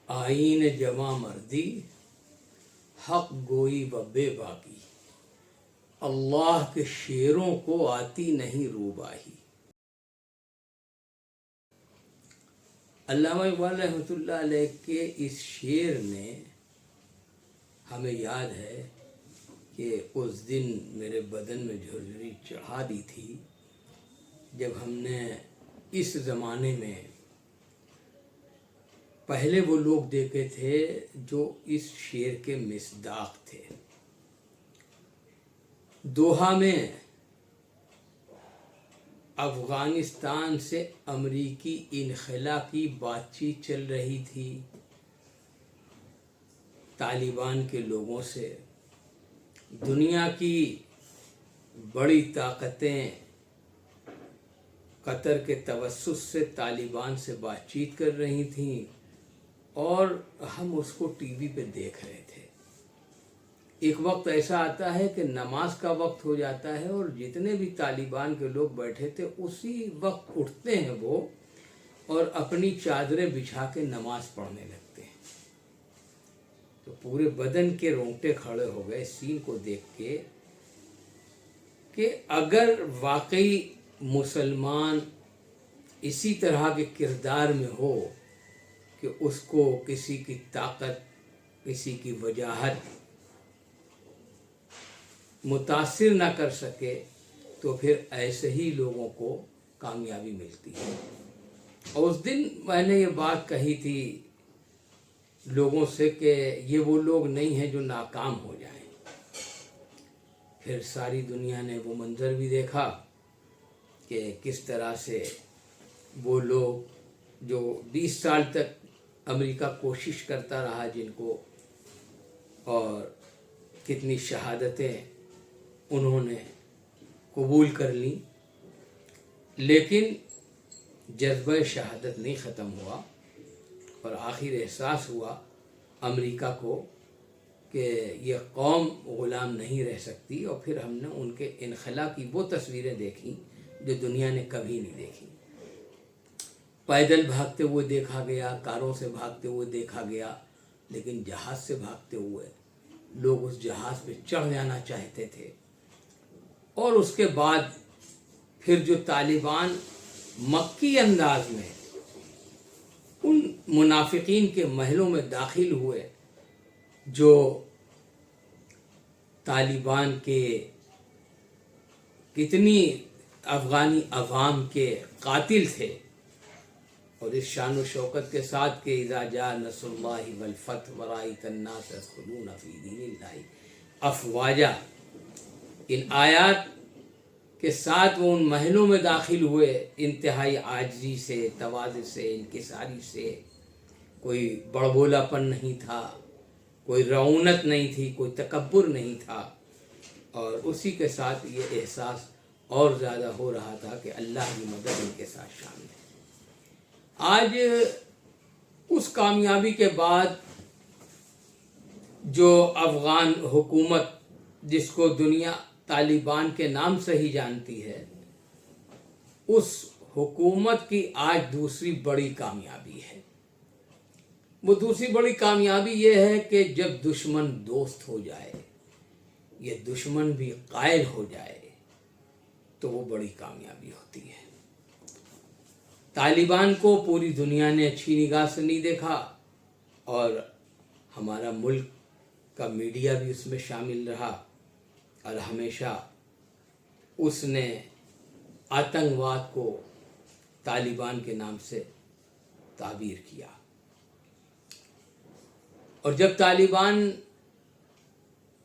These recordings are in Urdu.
آئین جواں مردی حق گوئی و بے باکی، اللہ کے شیروں کو آتی نہیں روباہی۔ علامہ اقبال رحمۃ اللہ علیہ کے اس شعر نے ہمیں یاد ہے کہ اس دن میرے بدن میں جھرجھری چڑھا دی تھی جب ہم نے اس زمانے میں پہلے وہ لوگ دیکھے تھے جو اس شعر کے مصداق تھے۔ دوحہ میں افغانستان سے امریکی انخلا کی بات چیت چل رہی تھی طالبان کے لوگوں سے۔ دنیا کی بڑی طاقتیں قطر کے توسط سے طالبان سے بات چیت کر رہی تھیں اور ہم اس کو ٹی وی پہ دیکھ رہے تھے۔ ایک وقت ایسا آتا ہے کہ نماز کا وقت ہو جاتا ہے اور جتنے بھی طالبان کے لوگ بیٹھے تھے اسی وقت اٹھتے ہیں وہ اور اپنی چادریں بچھا کے نماز پڑھنے لگتے ہیں۔ تو پورے بدن کے رونگٹے کھڑے ہو گئے سین کو دیکھ کے کہ اگر واقعی مسلمان اسی طرح کے کردار میں ہو کہ اس کو کسی کی طاقت، کسی کی وجاہت متاثر نہ کر سکے تو پھر ایسے ہی لوگوں کو کامیابی ملتی ہے۔ اور اس دن میں نے یہ بات کہی تھی لوگوں سے کہ یہ وہ لوگ نہیں ہیں جو ناکام ہو جائیں۔ پھر ساری دنیا نے وہ منظر بھی دیکھا کہ کس طرح سے وہ لوگ جو 20 سال تک امریکہ کوشش کرتا رہا جن کو، اور کتنی شہادتیں انہوں نے قبول کر لیں، لیکن جذبہ شہادت نہیں ختم ہوا اور آخر احساس ہوا امریکہ کو کہ یہ قوم غلام نہیں رہ سکتی، اور پھر ہم نے ان کے انخلا کی وہ تصویریں دیکھیں جو دنیا نے کبھی نہیں دیکھی۔ پیدل بھاگتے ہوئے دیکھا گیا، کاروں سے بھاگتے ہوئے دیکھا گیا، لیکن جہاز سے بھاگتے ہوئے لوگ اس جہاز پہ چڑھ جانا چاہتے تھے۔ اور اس کے بعد پھر جو طالبان مکی انداز میں ان منافقین کے محلوں میں داخل ہوئے جو طالبان کے کتنی افغانی عوام کے قاتل تھے، اور اس شان و شوکت کے ساتھ کہ اذا جاء نصر اللہ والفتح ورأیت الناس یدخلون فی دین اللہ افواجا، ان آیات کے ساتھ وہ ان محلوں میں داخل ہوئے انتہائی عاجزی سے، تواضع سے، انکساری سے۔ کوئی بڑبولا پن نہیں تھا، کوئی رعونت نہیں تھی، کوئی تکبر نہیں تھا، اور اسی کے ساتھ یہ احساس اور زیادہ ہو رہا تھا کہ اللہ کی مدد ان کے ساتھ شامل ہے۔ آج اس کامیابی کے بعد جو افغان حکومت جس کو دنیا طالبان کے نام سے ہی جانتی ہے، اس حکومت کی آج دوسری بڑی کامیابی ہے۔ وہ دوسری بڑی کامیابی یہ ہے کہ جب دشمن دوست ہو جائے، یہ دشمن بھی قائل ہو جائے تو وہ بڑی کامیابی ہوتی ہے۔ طالبان کو پوری دنیا نے اچھی نگاہ سے نہیں دیکھا، اور ہمارا ملک کا میڈیا بھی اس میں شامل رہا، اور ہمیشہ اس نے آتنکواد کو طالبان کے نام سے تعبیر کیا۔ اور جب طالبان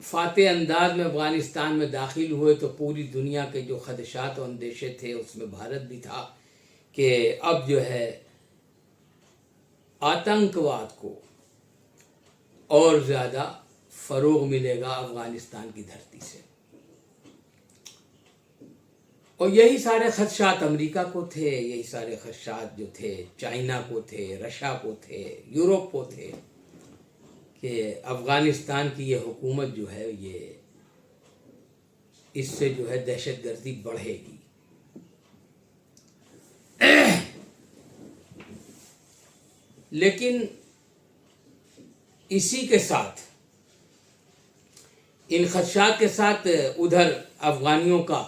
فاتح انداز میں افغانستان میں داخل ہوئے تو پوری دنیا کے جو خدشات و اندیشے تھے اس میں بھارت بھی تھا کہ اب جو ہے آتنکواد کو اور زیادہ فروغ ملے گا افغانستان کی دھرتی سے۔ اور یہی سارے خدشات امریکہ کو تھے، یہی سارے خدشات جو تھے چائنا کو تھے، رشیا کو تھے، یورپ کو تھے کہ افغانستان کی یہ حکومت جو ہے یہ اس سے جو ہے دہشت گردی بڑھے گی۔ لیکن اسی کے ساتھ ان خدشات کے ساتھ ادھر افغانیوں کا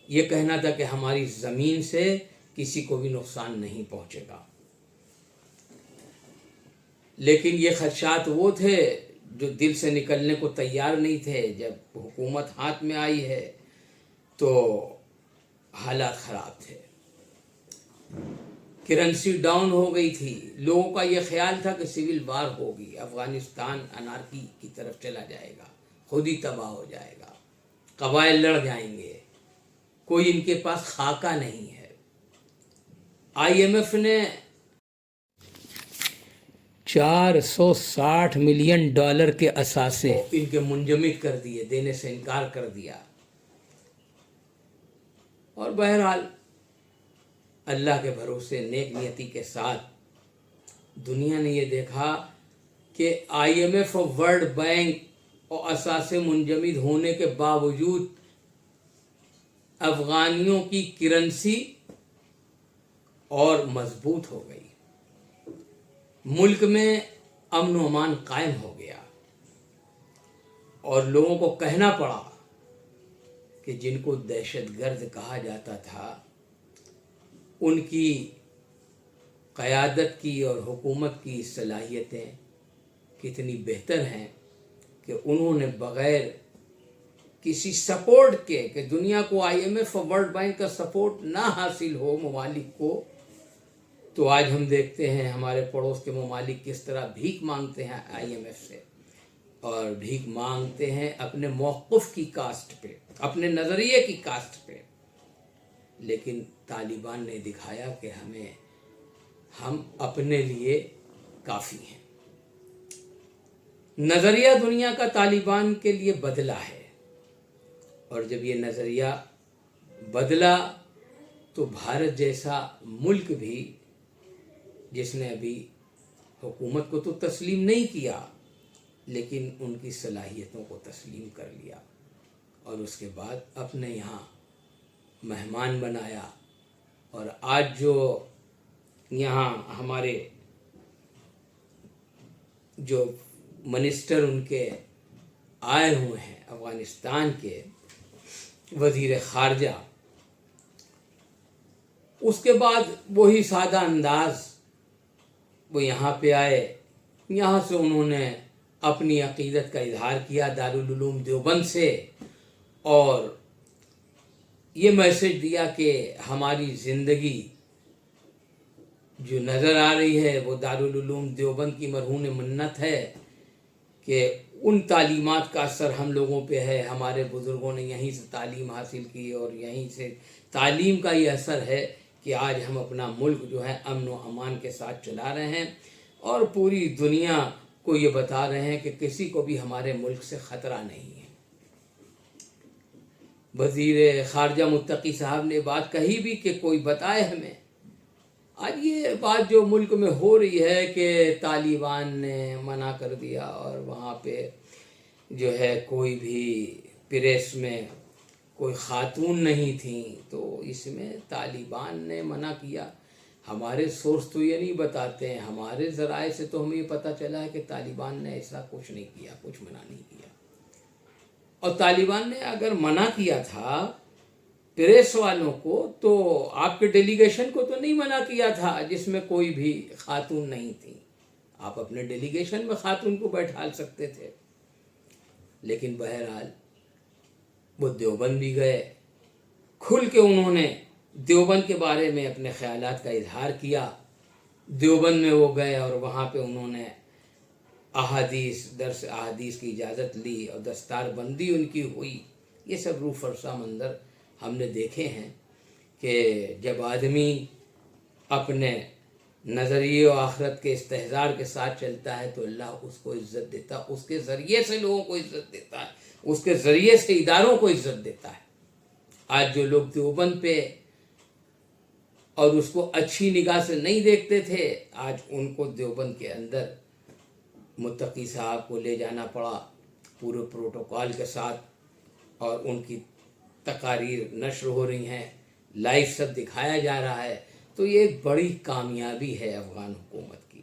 یہ کہنا تھا کہ ہماری زمین سے کسی کو بھی نقصان نہیں پہنچے گا، لیکن یہ خدشات وہ تھے جو دل سے نکلنے کو تیار نہیں تھے۔ جب حکومت ہاتھ میں آئی ہے تو حالات خراب تھے، کرنسی ڈاؤن ہو گئی تھی، لوگوں کا یہ خیال تھا کہ سول وار ہوگی، افغانستان انارکی کی طرف چلا جائے گا، خود ہی تباہ ہو جائے گا، قبائل لڑ جائیں گے، کوئی ان کے پاس خاکہ نہیں ہے۔ آئی ایم ایف نے $460 ملین کے اثاثے ان کے منجمد کر دیے، دینے سے انکار کر دیا، اور بہرحال اللہ کے بھروسے نیک نیتی کے ساتھ دنیا نے یہ دیکھا کہ آئی ایم ایف اور ورلڈ بینک اور اثاثے منجمد ہونے کے باوجود افغانیوں کی کرنسی اور مضبوط ہو گئی، ملک میں امن و امان قائم ہو گیا، اور لوگوں کو کہنا پڑا کہ جن کو دہشت گرد کہا جاتا تھا ان کی قیادت کی اور حکومت کی صلاحیتیں کتنی بہتر ہیں کہ انہوں نے بغیر کسی سپورٹ کے، کہ دنیا کو آئی ایم ایف اور ورلڈ بینک کا سپورٹ نہ حاصل ہو ممالک کو، تو آج ہم دیکھتے ہیں ہمارے پڑوس کے ممالک کس طرح بھیک مانگتے ہیں آئی ایم ایف سے، اور بھیک مانگتے ہیں اپنے موقف کی کاسٹ پہ، اپنے نظریے کی کاسٹ پہ، لیکن طالبان نے دکھایا کہ ہم اپنے لیے کافی ہیں۔ نظریہ دنیا کا طالبان کے لیے بدلا ہے، اور جب یہ نظریہ بدلا تو بھارت جیسا ملک بھی، جس نے ابھی حکومت کو تو تسلیم نہیں کیا لیکن ان کی صلاحیتوں کو تسلیم کر لیا، اور اس کے بعد اپنے یہاں مہمان بنایا، اور آج جو یہاں ہمارے جو منسٹر ان کے آئے ہوئے ہیں افغانستان کے وزیر خارجہ، اس کے بعد وہی سادہ انداز، وہ یہاں پہ آئے، یہاں سے انہوں نے اپنی عقیدت کا اظہار کیا دارالعلوم دیوبند سے، اور یہ میسج دیا کہ ہماری زندگی جو نظر آ رہی ہے وہ دارالعلوم دیوبند کی مرہون منت ہے کہ ان تعلیمات کا اثر ہم لوگوں پہ ہے، ہمارے بزرگوں نے یہیں سے تعلیم حاصل کی، اور یہیں سے تعلیم کا یہ اثر ہے کہ آج ہم اپنا ملک جو ہے امن و امان کے ساتھ چلا رہے ہیں، اور پوری دنیا کو یہ بتا رہے ہیں کہ کسی کو بھی ہمارے ملک سے خطرہ نہیں ہے۔ وزیر خارجہ متقی صاحب نے بات کہی بھی کہ کوئی بتائے ہمیں، آج یہ بات جو ملک میں ہو رہی ہے کہ طالبان نے منع کر دیا، اور وہاں پہ جو ہے کوئی بھی پریس میں کوئی خاتون نہیں تھیں، تو اس میں طالبان نے منع کیا۔ ہمارے سورس تو یہ نہیں بتاتے ہیں، ہمارے ذرائع سے تو ہمیں یہ پتہ چلا ہے کہ طالبان نے ایسا کچھ نہیں کیا، کچھ منع نہیں کیا، اور طالبان نے اگر منع کیا تھا پریس والوں کو تو آپ کے ڈیلیگیشن کو تو نہیں منع کیا تھا جس میں کوئی بھی خاتون نہیں تھی، آپ اپنے ڈیلیگیشن میں خاتون کو بیٹھال سکتے تھے، لیکن بہرحال وہ دیوبند بھی گئے، کھل کے انہوں نے دیوبند کے بارے میں اپنے خیالات کا اظہار کیا، دیوبند میں وہ گئے اور وہاں پہ انہوں نے درس احادیث کی اجازت لی اور دستار بندی ان کی ہوئی۔ یہ سب روح فرسا منظر ہم نے دیکھے ہیں کہ جب آدمی اپنے نظریے و آخرت کے استحضار کے ساتھ چلتا ہے تو اللہ اس کو عزت دیتا، اس کے ذریعے سے لوگوں کو عزت دیتا ہے، اس کے ذریعے سے اداروں کو عزت دیتا ہے۔ آج جو لوگ دیوبند پہ اور اس کو اچھی نگاہ سے نہیں دیکھتے تھے، آج ان کو دیوبند کے اندر متقی صاحب کو لے جانا پڑا پورے پروٹوکال کے ساتھ، اور ان کی تقاریر نشر ہو رہی ہیں، لائیو سب دکھایا جا رہا ہے، تو یہ ایک بڑی کامیابی ہے افغان حکومت کی۔